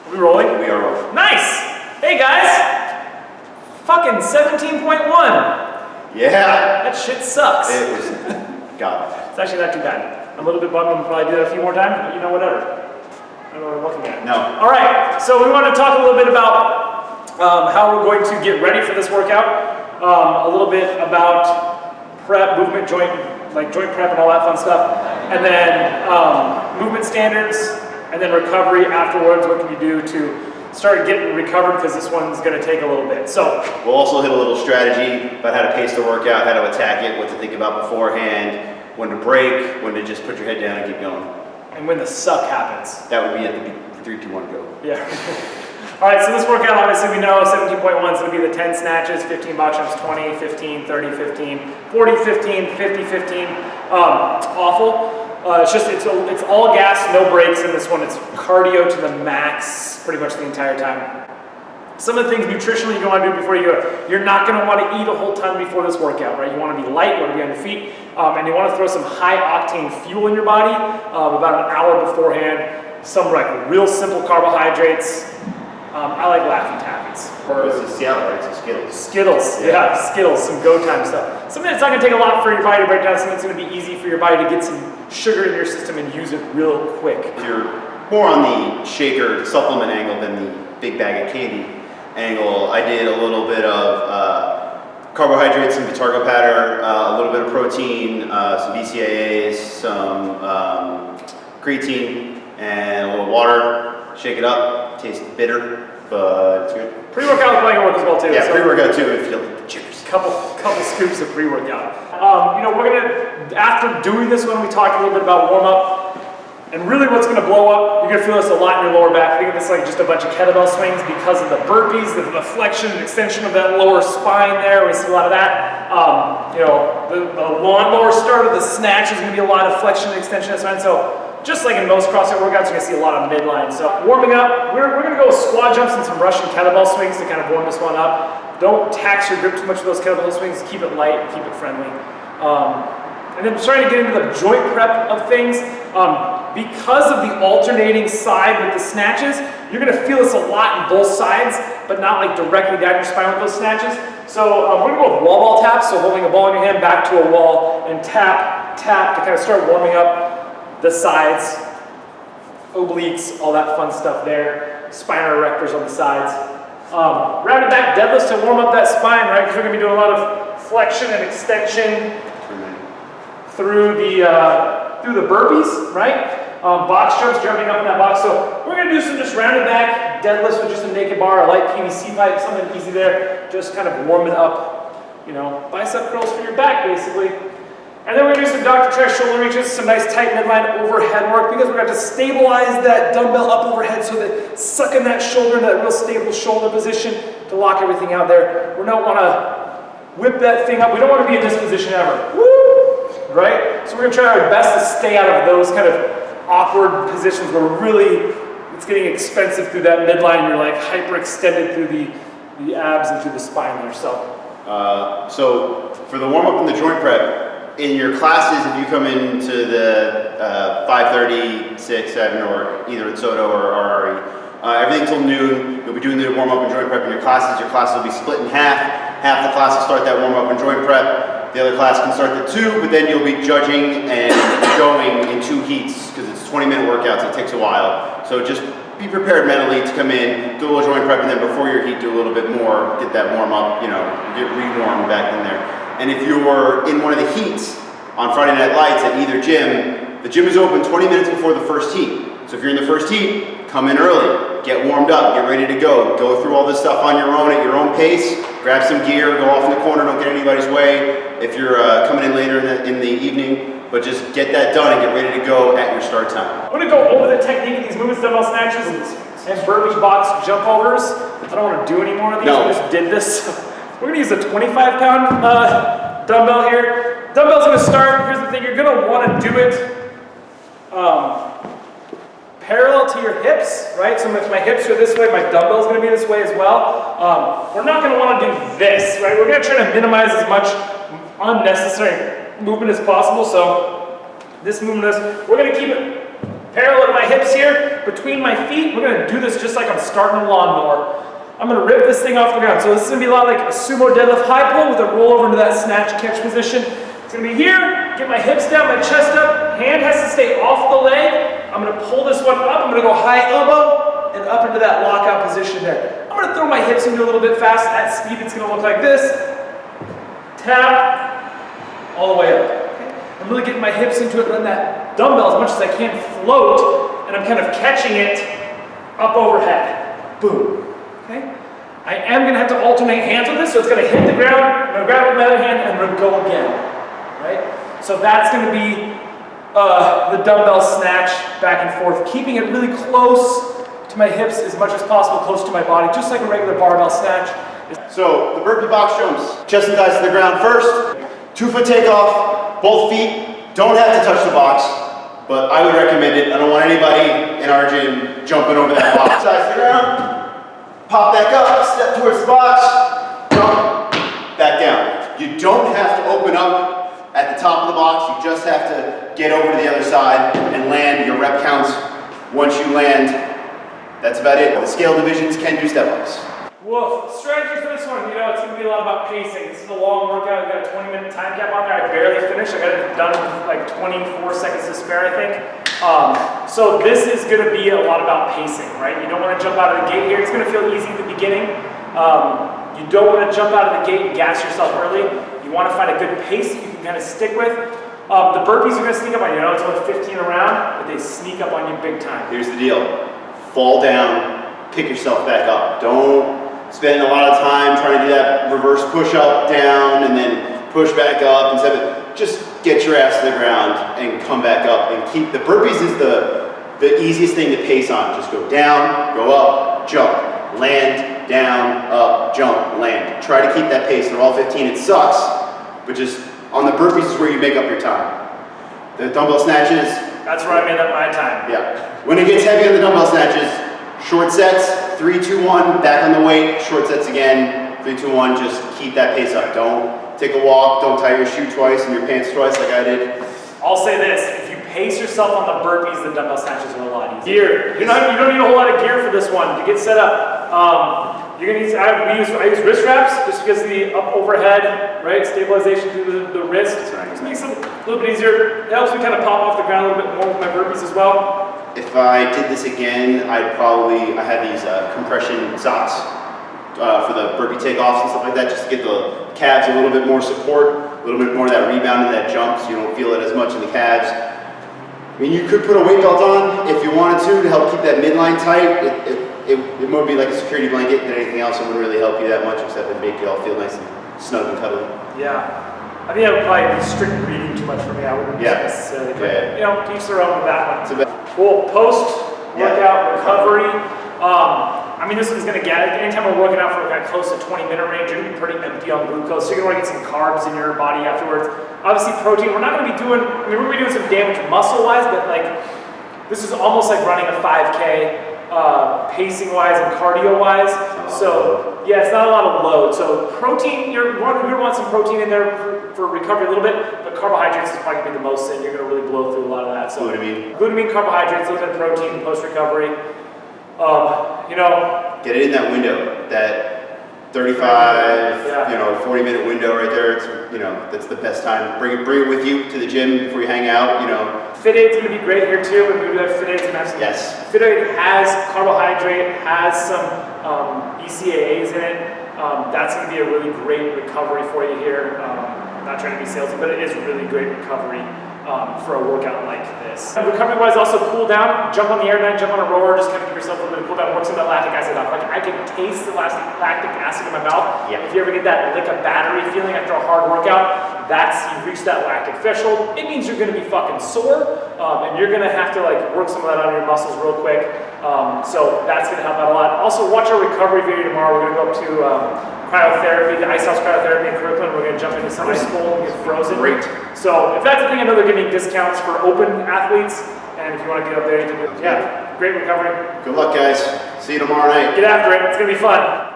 Are we rolling? We are rolling. Nice! Hey guys! Fucking 17.1. Yeah. That shit sucks. It was, God. It's actually not too bad. I'm a little bit bummed. I'm probably do that a few more times, but you know, whatever. I don't know what I'm looking at. No. All right, so we want to talk a little bit about how we're going to get ready for this workout. A little bit about prep, movement, joint prep and all that fun stuff. And then movement standards, and then recovery afterwards. What can you do to start getting recovered, because this one's going to take a little bit. So we'll also hit a little strategy about how to pace the workout, how to attack it, what to think about beforehand, when to break, when to just put your head down and keep going. And when the suck happens. That would be at the 3, 2, 1, go. Yeah. All right, so this workout, obviously we know 17.1 is going to be the 10 snatches, 15 box jumps, 20, 15, 30, 15, 40, 15, 50, 15. Awful. It's all gas, no brakes in this one. It's cardio to the max pretty much the entire time. Some of the things nutritionally you want to do before you go, you're not going to want to eat a whole ton before this workout, right? You want to be light, you want to be on your feet, and you want to throw some high octane fuel in your body about an hour beforehand. Some like real simple carbohydrates. I like Laffy Taffies. Or it's a Seattle, right? It's Skittles. Skittles, yeah, Skittles, some go time stuff. Something that's not going to take a lot for your body to break down, something that's going to be easy for your body to get some sugar in your system and use it real quick. If you're more on the shaker supplement angle than the big bag of candy angle, I did a little bit of carbohydrates, some Vitargo powder, a little bit of protein, some BCAAs, some creatine, and a little water. Shake it up. Tastes bitter, but it's good. Pre-workout will probably work as well too. Yeah, so pre-workout too if you like the jitters. Couple scoops of pre-workout. We're gonna, after doing this one, we talked a little bit about warm-up. And really what's gonna blow up, you're gonna feel this a lot in your lower back. Think of this like just a bunch of kettlebell swings because of the burpees, the flexion and extension of that lower spine there. We see a lot of that. The lower start of the snatch is gonna be a lot of flexion and extension of the spine. So just like in most CrossFit workouts, you're gonna see a lot of midline. So warming up, we're gonna go with squat jumps and some Russian kettlebell swings to kind of warm this one up. Don't tax your grip too much with those kettlebell swings. Keep it light, keep it friendly. And then starting to get into the joint prep of things. Because of the alternating side with the snatches, you're gonna feel this a lot in both sides, but not like directly down your spine with those snatches. So we're gonna go with wall ball taps, so holding a ball in your hand back to a wall and tap, tap to kind of start warming up the sides, obliques, all that fun stuff there, spinal erectors on the sides. Rounded back deadlifts to warm up that spine, right? Because we're gonna be doing a lot of flexion and extension through the burpees, right? Box jumps, jumping up in that box. So we're gonna do some just rounded back deadlifts with just a naked bar, a light PVC pipe, something easy there. Just kind of warm it up, bicep curls for your back, basically. And then we're gonna do some Dr. Tresh shoulder reaches, some nice tight midline overhead work, because we're gonna have to stabilize that dumbbell up overhead so that sucking that shoulder into that real stable shoulder position to lock everything out there. We don't wanna whip that thing up. We don't wanna be in this position ever. Woo! Right? So we're gonna try our best to stay out of those kind of awkward positions where really it's getting expensive through that midline and you're like hyperextended through the abs and through the spine there. So for the warm-up and the joint prep, in your classes, if you come into the 5:30, 6, 7, or either at Soto or RRE, everything till noon, you'll be doing the warm-up and joint prep in your classes. Your classes will be split in half. Half the class will start that warm-up and joint prep. The other class can start at 2, but then you'll be judging and going in 2 heats because it's 20-minute workouts. It takes a while. So just be prepared mentally to come in, do a little joint prep, and then before your heat, do a little bit more, get that warm-up, get re-warmed back in there. And if you're in one of the heats on Friday Night Lights at either gym, the gym is open 20 minutes before the first heat. So if you're in the first heat, come in early, get warmed up, get ready to go through all this stuff on your own at your own pace, grab some gear, go off in the corner, don't get anybody's way. If you're coming in later in the evening, but just get that done and get ready to go at your start time. I'm gonna go over the technique of these movements, dumbbell snatches and burpee box jump overs. I don't wanna do any more of these, I just did this. We're gonna use a 25-pound dumbbell here. Dumbbell's gonna start, here's the thing, you're gonna wanna do it parallel to your hips, right? So if my hips are this way, my dumbbell's gonna be this way as well. We're not gonna wanna do this, right? We're gonna try to minimize as much unnecessary movement as possible. So this movement is, we're gonna keep it Parallel to my hips here, between my feet. We're gonna do this just like I'm starting a lawnmower. I'm gonna rip this thing off the ground. So this is gonna be a lot like a sumo deadlift high pull with a roll over into that snatch catch position. It's gonna be here, get my hips down, my chest up, hand has to stay off the leg. I'm gonna pull this one up, I'm gonna go high elbow and up into that lockout position there. I'm gonna throw my hips into a little bit fast. At speed, it's gonna look like this. Tap, all the way up. Okay? I'm really getting my hips into it, letting that dumbbell as much as I can float, and I'm kind of catching it up overhead. Boom. Okay? I am gonna have to alternate hands with this, so it's gonna hit the ground, I'm gonna grab it with my other hand, and I'm gonna go again. Right? So that's gonna be the dumbbell snatch back and forth, keeping it really close to my hips as much as possible, close to my body, just like a regular barbell snatch. So the burpee box jumps, chest and thighs to the ground first, 2 foot takeoff, both feet don't have to touch the box, but I would recommend it. I don't want anybody in our gym jumping over that box. Thighs to the ground, pop back up, step towards the box, jump, back down. You don't have to open up at the top of the box, you just have to get over to the other side and land your rep counts. Once you land, that's about it. The scale divisions can do step ups. Woof. Strategy for this one, you know, it's going to be a lot about pacing. This is a long workout. I've got a 20-minute time cap on there. I barely finished. I got it done with like 24 seconds to spare, I think. So this is going to be a lot about pacing, right? You don't want to jump out of the gate here. It's going to feel easy at the beginning. You don't want to jump out of the gate and gas yourself early. You want to find a good pace that you can kind of stick with. The burpees are going to sneak up on you. You know, it's only 15 around, but they sneak up on you big time. Here's the deal. Fall down, pick yourself back up. Don't spend a lot of time trying to do that reverse push up, down, and then push back up. Instead of just get your ass to the ground and come back up and keep the burpees is the easiest thing to pace on. Just go down, go up, jump, land, down, up, jump, land. Try to keep that pace. They're all 15. It sucks, but just on the burpees is where you make up your time. The dumbbell snatches. That's where I made up my time. Yeah. When it gets heavy on the dumbbell snatches, short sets, 3, 2, 1, back on the weight, short sets again, 3, 2, 1, just keep that pace up. Don't take a walk, don't tie your shoe twice and your pants twice like I did. I'll say this, if you pace yourself on the burpees, the dumbbell snatches are a lot easier. Gear. You don't need a whole lot of gear for this one to get set up. You're gonna need to, I use wrist wraps just because of the up overhead, right? Stabilization through the wrist. Just makes it a little bit easier. It helps me kind of pop off the ground a little bit more with my burpees as well. If I did this again, I had these compression socks for the burpee takeoffs and stuff like that, just to get the calves a little bit more support, a little bit more of that rebound and that jump, so you don't feel it as much in the calves. I mean, you could put a weight belt on if you wanted to help keep that midline tight. It would be like a security blanket than anything else. It wouldn't really help you that much, except to make you all feel nice and snug and cuddly. Yeah. I think that would probably be strict breathing too much for me. I wouldn't necessarily, but you know, teach their own with that one. Cool. Post-workout recovery. I mean, this one's going to get, anytime we're working out for like close to 20-minute range, you're going to be pretty empty on glucose, so you're going to want to get some carbs in your body afterwards. Obviously, protein, we're not going to be doing, I mean, we're going to be doing some damage muscle-wise, but like, this is almost like running a 5K, pacing-wise and cardio-wise. So, yeah, it's not a lot of load. So, protein, you're going to want some protein in there for recovery a little bit, but carbohydrates is probably going to be the most thing. You're going to really blow through a lot of that. So, glutamine, carbohydrates, a little bit of protein, post-recovery. You know, get it in that window, that 35, 40-minute window right there. It's, that's the best time. Bring it with you to the gym before you hang out. FitAid's going to be great here too. When we do have FitAid's and have some. Yes. FitAid has carbohydrate, has some BCAAs in it. That's going to be a really great recovery for you here. Not trying to be salesy, but it is really great recovery for a workout like this. Recovery-wise, also cool down, jump on the air mat, jump on a rower, just kind of give yourself a little bit of cool down, work some of that lactic acid off. Like I can taste the lactic acid in my mouth. Yeah. If you ever get that lick of battery feeling after a hard workout, you've reached that lactic threshold. It means you're going to be fucking sore, and you're going to have to like work some of that on your muscles real quick. So that's going to help out a lot. Also, watch our recovery video tomorrow. We're going to go up to cryotherapy, the Ice House Cryotherapy in Kirkland. We're going to jump into somebody's pool and get frozen. Great. So if that's the thing, I know they're giving discounts for open athletes, and if you want to get up there, you can do it. Yeah, great recovery. Good luck, guys. See you tomorrow night. Get after it. It's going to be fun.